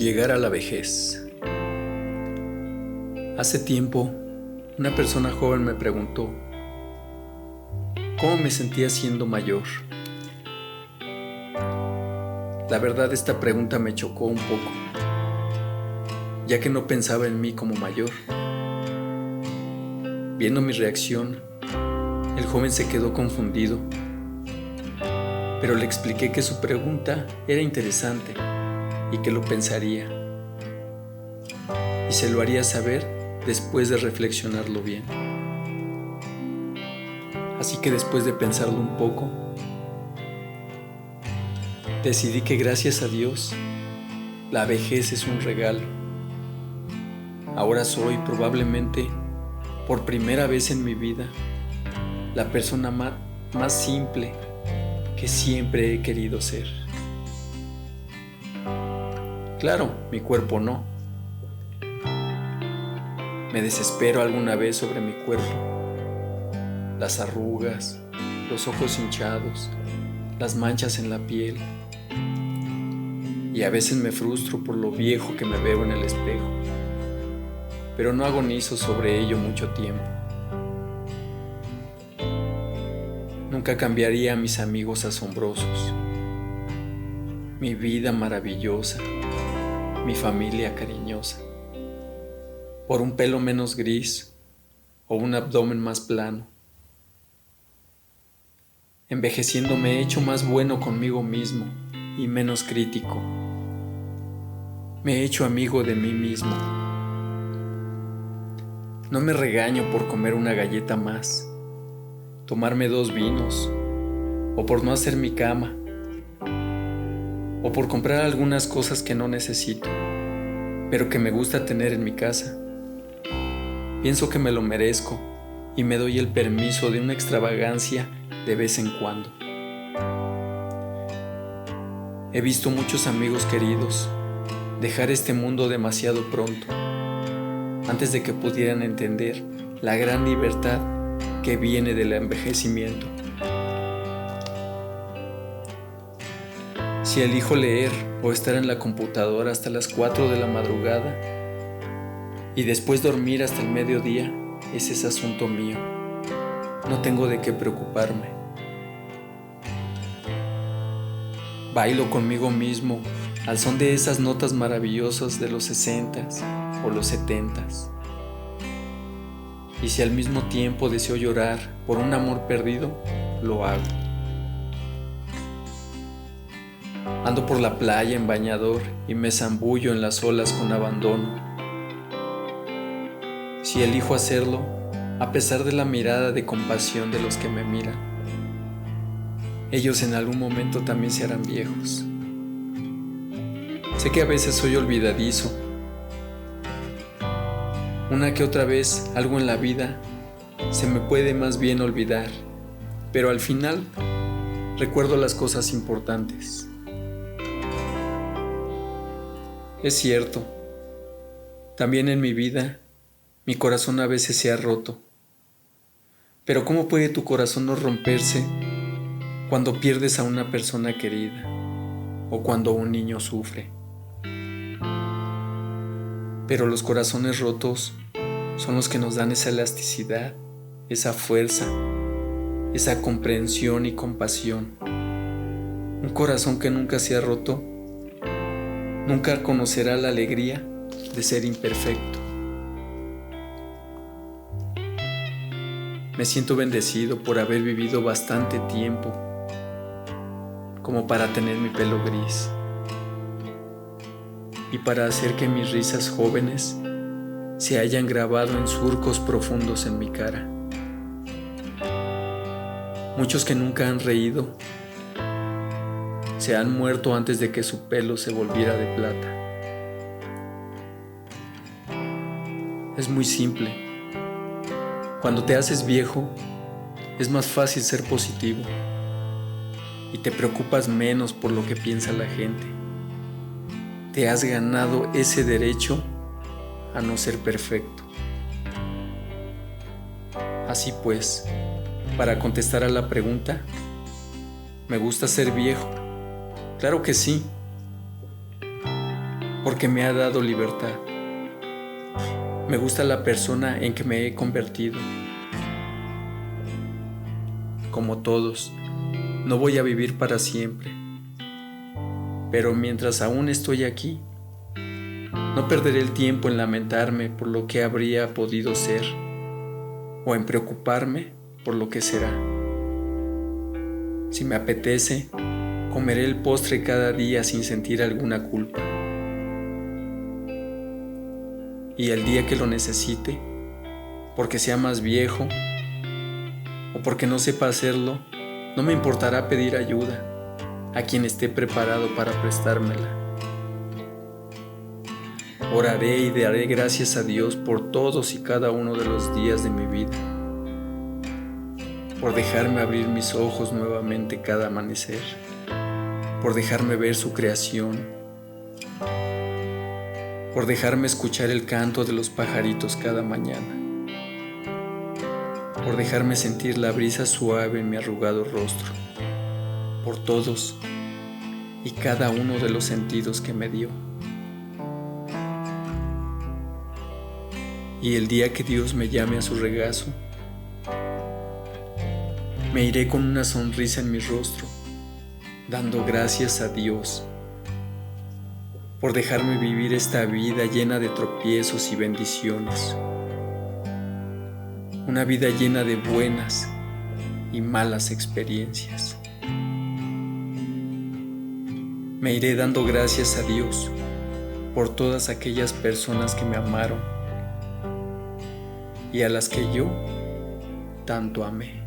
Llegar a la vejez. Hace tiempo, una persona joven me preguntó cómo me sentía siendo mayor. La verdad, esta pregunta me chocó un poco, ya que no pensaba en mí como mayor. Viendo mi reacción, el joven se quedó confundido, pero le expliqué que su pregunta era interesante y que lo pensaría, y se lo haría saber después de reflexionarlo bien. Así que después de pensarlo un poco, decidí que gracias a Dios, la vejez es un regalo. Ahora soy probablemente, por primera vez en mi vida, la persona más simple que siempre he querido ser. Claro, mi cuerpo no. Me desespero alguna vez sobre mi cuerpo. Las arrugas, los ojos hinchados, las manchas en la piel. Y a veces me frustro por lo viejo que me veo en el espejo. Pero no agonizo sobre ello mucho tiempo. Nunca cambiaría a mis amigos asombrosos, mi vida maravillosa, mi familia cariñosa, por un pelo menos gris o un abdomen más plano. Envejeciendo me he hecho más bueno conmigo mismo y menos crítico. Me he hecho amigo de mí mismo. No me regaño por comer una galleta más, tomarme 2 vinos, o por no hacer mi cama, o por comprar algunas cosas que no necesito, pero que me gusta tener en mi casa. Pienso que me lo merezco y me doy el permiso de una extravagancia de vez en cuando. He visto muchos amigos queridos dejar este mundo demasiado pronto, antes de que pudieran entender la gran libertad que viene del envejecimiento. Si elijo leer o estar en la computadora hasta las 4 de la madrugada y después dormir hasta el mediodía, ese es asunto mío. No tengo de qué preocuparme. Bailo conmigo mismo al son de esas notas maravillosas de los 60s o los 70s. Y si al mismo tiempo deseo llorar por un amor perdido, lo hago. Ando por la playa en bañador y me zambullo en las olas con abandono. Si elijo hacerlo, a pesar de la mirada de compasión de los que me miran, ellos en algún momento también se harán viejos. Sé que a veces soy olvidadizo. Una que otra vez algo en la vida se me puede más bien olvidar, pero al final recuerdo las cosas importantes. Es cierto, también en mi vida mi corazón a veces se ha roto. Pero ¿cómo puede tu corazón no romperse cuando pierdes a una persona querida o cuando un niño sufre? Pero los corazones rotos son los que nos dan esa elasticidad, esa fuerza, esa comprensión y compasión. Un corazón que nunca se ha roto nunca conocerá la alegría de ser imperfecto. Me siento bendecido por haber vivido bastante tiempo como para tener mi pelo gris y para hacer que mis risas jóvenes se hayan grabado en surcos profundos en mi cara. Muchos que nunca han reído se han muerto antes de que su pelo se volviera de plata. Es muy simple. Cuando te haces viejo, es más fácil ser positivo y te preocupas menos por lo que piensa la gente. Te has ganado ese derecho a no ser perfecto. Así pues, para contestar a la pregunta, ¿me gusta ser viejo? Claro que sí. ¿Por qué porque me ha dado libertad. Me gusta la persona en que me he convertido. Como todos, no voy a vivir para siempre, pero mientras aún estoy aquí, no perderé el tiempo en lamentarme por lo que habría podido ser o en preocuparme por lo que será. Si me apetece, comeré el postre cada día sin sentir alguna culpa. Y el día que lo necesite, porque sea más viejo o porque no sepa hacerlo, no me importará pedir ayuda a quien esté preparado para prestármela. Oraré y daré gracias a Dios por todos y cada uno de los días de mi vida, por dejarme abrir mis ojos nuevamente cada amanecer, por dejarme ver su creación, por dejarme escuchar el canto de los pajaritos cada mañana, por dejarme sentir la brisa suave en mi arrugado rostro, por todos y cada uno de los sentidos que me dio. Y el día que Dios me llame a su regazo, me iré con una sonrisa en mi rostro, dando gracias a Dios por dejarme vivir esta vida llena de tropiezos y bendiciones. Una vida llena de buenas y malas experiencias. Me iré dando gracias a Dios por todas aquellas personas que me amaron y a las que yo tanto amé.